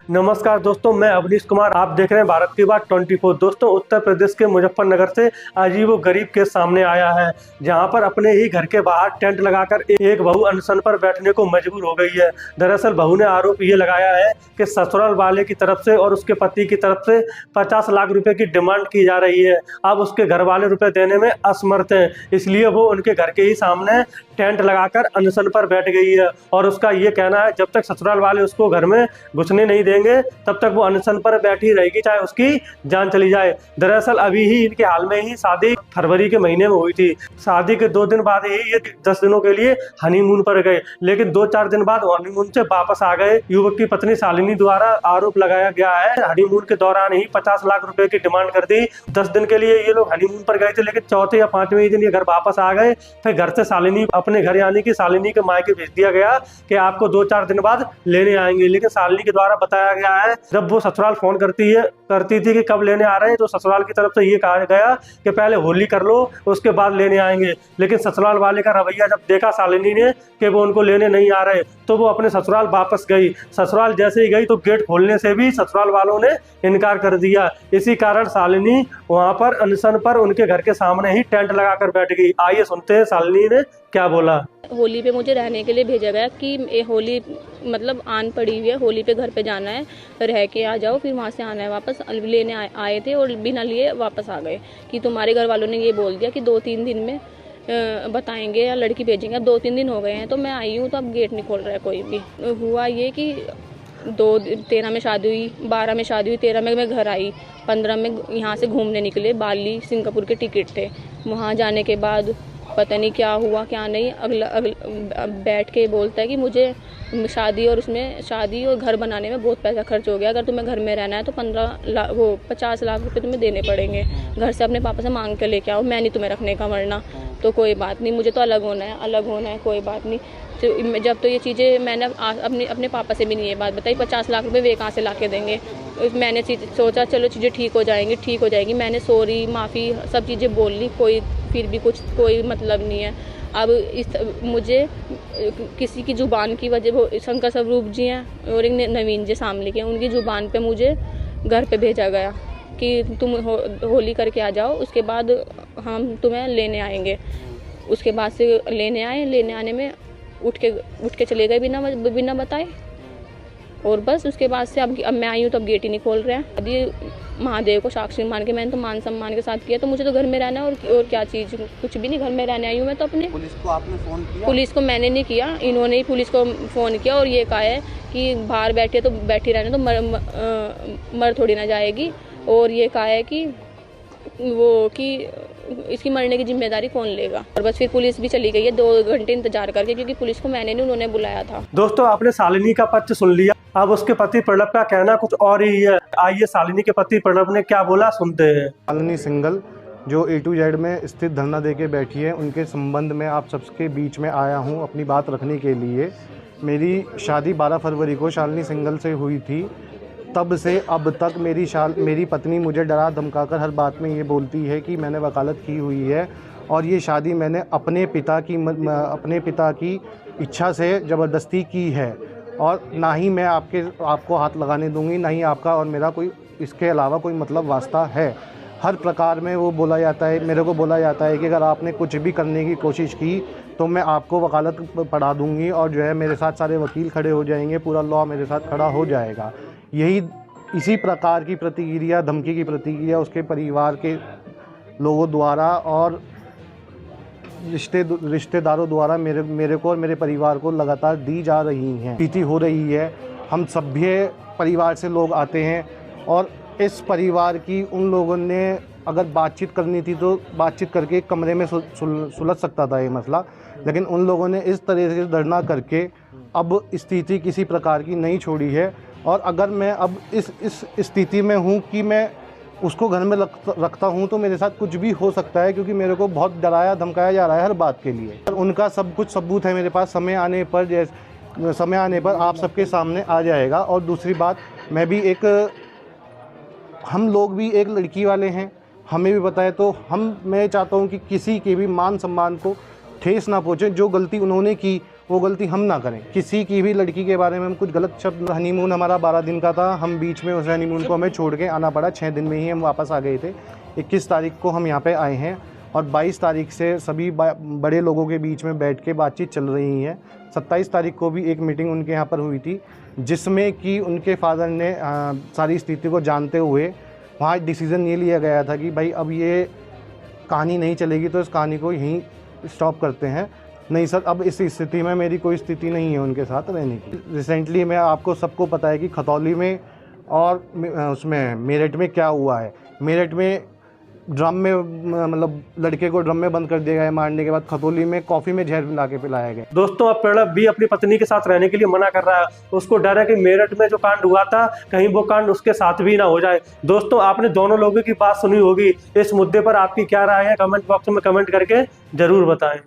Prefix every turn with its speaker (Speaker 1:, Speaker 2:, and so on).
Speaker 1: नमस्कार दोस्तों, मैं अवनीश कुमार। आप देख रहे हैं भारत की बात 24। दोस्तों, उत्तर प्रदेश के मुजफ्फरनगर से अजीब व गरीब केस सामने आया है, जहां पर अपने ही घर के बाहर टेंट लगाकर एक बहू अनशन पर बैठने को मजबूर हो गई है। दरअसल बहू ने आरोप ये लगाया है कि ससुराल वाले की तरफ से और उसके पति की तरफ से 50 लाख रुपए की डिमांड की जा रही है। अब उसके घर वाले रुपए देने में असमर्थ हैं, इसलिए वो उनके घर के ही सामने टेंट लगाकर अनशन पर बैठ गई है। और उसका ये कहना है, जब तक ससुराल वाले उसको घर में घुसने नहीं देंगे तब तक वो अनशन पर बैठी रहेगी, चाहे उसकी जान चली जाए। दरअसल अभी ही इनके हाल में ही शादी फरवरी के महीने में हुई थी। शादी के 2 दिन बाद ही ये 10 दिनों के लिए हनीमून पर गए, लेकिन 2-4 दिन बाद हनीमून से वापस आ गए। युवक की पत्नी शालिनी द्वारा आरोप लगाया गया है, हनीमून के दौरान ही 50 लाख रुपए की डिमांड कर दी। 10 दिन के लिए ये लोग हनीमून पर गए थे, लेकिन चौथे या 5वें दिन ये घर वापस आ गए। फिर घर से शालिनी अपने घर, यानी कि शालिनी के मायके भेज दिया गया कि आपको 2-4 दिन बाद लेने आएंगे। लेकिन शालिनी के द्वारा बताया गया है, जब वो ससुराल फोन करती थी कि कब लेने आ रहे हैं, तो ससुराल की तरफ से ये कहा गया कि पहले होली कर लो, उसके बाद लेने आएंगे। लेकिन ससुराल वाले का रवैया जब देखा शालिनी ने कि वो उनको लेने नहीं आ रहे, तो वो अपने ससुराल वापस गई। ससुराल जैसे ही गई तो गेट खोलने से भी ससुराल वालों ने इनकार कर दिया। इसी कारण शालिनी वहां पर अनशन पर उनके घर के सामने ही टेंट लगाकर बैठ गई। आइए सुनते हैं शालिनी ने क्या बोला।
Speaker 2: होली पे मुझे रहने के लिए भेजा गया कि ये होली मतलब आन पड़ी हुई है, होली पे घर पे जाना है, रह के आ जाओ, फिर वहाँ से आना है वापस। लेने आए थे और बिना लिए वापस आ गए कि तुम्हारे घर वालों ने ये बोल दिया कि 2-3 दिन में बताएंगे या लड़की भेजेंगे। अब 2-3 दिन हो गए हैं तो मैं आई हूँ, तो अब गेट नहीं खोल रहा है कोई भी। हुआ ये कि 13 में शादी हुई, 12 में शादी हुई, 13 में मैं घर आई, 15 में यहाँ से घूमने निकले। बाली सिंगापुर के टिकट थे। वहाँ जाने के बाद पता नहीं क्या हुआ क्या नहीं, अगला बैठ के बोलता है कि मुझे शादी और घर बनाने में बहुत पैसा खर्च हो गया, अगर तुम्हें घर में रहना है तो 50 लाख रुपए तुम्हें देने पड़ेंगे, घर से अपने पापा से मांग के लेके आओ, मैं नहीं तुम्हें रखने का, वरना तो कोई बात नहीं, मुझे तो अलग होना है, कोई बात नहीं। तो जब तो ये चीज़ें मैंने अपने पापा से भी नहीं ये बात बताई, 50 लाख रुपए वे कहाँ से ला के देंगे। मैंने सोचा चलो चीज़ें ठीक हो जाएंगी। मैंने सॉरी माफ़ी सब चीज़ें बोल ली, फिर भी कोई मतलब नहीं है। अब मुझे किसी की ज़ुबान की वजह, शंकर स्वरूप जी हैं और एक नवीन जी सामने के, उनकी ज़ुबान पे मुझे घर पे भेजा गया कि तुम होली करके आ जाओ, उसके बाद हम तुम्हें लेने आएंगे। उसके बाद से लेने आने में उठ के चले गए बिना बताए, और बस उसके बाद से अब मैं आई हूँ तो अब गेट ही नहीं खोल रहे हैं। अब ये महादेव को साक्षी मान के, मैंने तो मान सम्मान के साथ किया, तो मुझे तो घर में रहना है और क्या चीज़, कुछ भी नहीं, घर में रहने आई हूँ मैं तो अपने।
Speaker 3: पुलिस को आपने फ़ोन किया?
Speaker 2: पुलिस को मैंने नहीं किया, इन्होंने ही पुलिस को फ़ोन किया और ये कहा है कि बाहर बैठे तो बैठी रहने, तो मर थोड़ी ना जाएगी। और ये कहा है कि इसकी मरने की जिम्मेदारी कौन लेगा। और बस फिर पुलिस भी चली गई है 2 घंटे इंतजार करके, क्योंकि पुलिस को मैंने नहीं, उन्होंने बुलाया था।
Speaker 1: दोस्तों, आपने शालिनी का पक्ष सुन लिया, अब उसके पति प्रणव का कहना कुछ और ही है। आइए शालिनी के पति प्रणव ने क्या बोला सुनते हैं।
Speaker 4: शालिनी सिंघल जो A to Z में स्थित धरना देके बैठी है, उनके संबंध में आप सबके बीच में आया हूं अपनी बात रखने के लिए। मेरी शादी 12 फरवरी को शालिनी सिंघल से हुई थी। तब से अब तक मेरी पत्नी मुझे डरा धमकाकर हर बात में ये बोलती है कि मैंने वकालत की हुई है, और ये शादी मैंने अपने पिता की इच्छा से ज़बरदस्ती की है, और ना ही मैं आपको हाथ लगाने दूंगी, ना ही आपका और मेरा कोई इसके अलावा कोई मतलब वास्ता है। हर प्रकार में वो मेरे को बोला जाता है कि अगर आपने कुछ भी करने की कोशिश की तो मैं आपको वकालत पढ़ा दूंगी, और जो है मेरे साथ सारे वकील खड़े हो जाएंगे, पूरा लॉ मेरे साथ खड़ा हो जाएगा। इसी प्रकार की प्रतिक्रिया, धमकी की प्रतिक्रिया उसके परिवार के लोगों द्वारा और रिश्तेदारों द्वारा मेरे को और मेरे परिवार को लगातार दी जा रही हैं, पीती हो रही है। हम सभ्य परिवार से लोग आते हैं, और इस परिवार की उन लोगों ने अगर बातचीत करनी थी तो बातचीत करके एक कमरे में सुलझ सकता था ये मसला, लेकिन उन लोगों ने इस तरह से धरना करके अब स्थिति किसी प्रकार की नहीं छोड़ी है। और अगर मैं अब इस स्थिति में हूँ कि मैं उसको घर में रखता हूँ तो मेरे साथ कुछ भी हो सकता है, क्योंकि मेरे को बहुत डराया धमकाया जा रहा है हर बात के लिए। उनका सब कुछ सबूत है मेरे पास, समय आने पर आप सबके सामने आ जाएगा। और दूसरी बात, हम लोग भी एक लड़की वाले हैं, हमें भी पता है, तो मैं चाहता हूँ कि किसी के भी मान सम्मान को ठेस ना पहुँचे। जो गलती उन्होंने की वो गलती हम ना करें। किसी की भी लड़की के बारे में हम कुछ गलत शब्द, हनीमून हमारा 12 दिन का था, हम बीच में उस हनीमून को हमें छोड़ के आना पड़ा, 6 दिन में ही हम वापस आ गए थे। 21 तारीख को हम यहाँ पे आए हैं और 22 तारीख से सभी बड़े लोगों के बीच में बैठ के बातचीत चल रही है। 27 तारीख को भी एक मीटिंग उनके यहाँ पर हुई थी, जिसमें कि उनके फादर ने सारी स्थिति को जानते हुए वहाँ डिसीज़न ये लिया गया था कि भाई अब ये कहानी नहीं चलेगी तो इस कहानी को यहीं स्टॉप करते हैं। नहीं सर, अब इस स्थिति में मेरी कोई स्थिति नहीं है उनके साथ रहने की। रिसेंटली मैं आपको सबको पता है कि खतौली में और उसमें मेरठ में क्या हुआ है। मेरठ में ड्रम में मतलब लड़के को ड्रम में बंद कर दिया गया मारने के बाद, खतौली में कॉफ़ी में जहर मिला के पिलाया गया।
Speaker 1: दोस्तों, अब प्रणब भी अपनी पत्नी के साथ रहने के लिए मना कर रहा है। उसको डर है कि मेरठ में जो कांड हुआ था कहीं वो कांड उसके साथ भी ना हो जाए। दोस्तों, आपने दोनों लोगों की बात सुनी होगी। इस मुद्दे पर आपकी क्या राय है, कमेंट बॉक्स में कमेंट करके जरूर बताएं।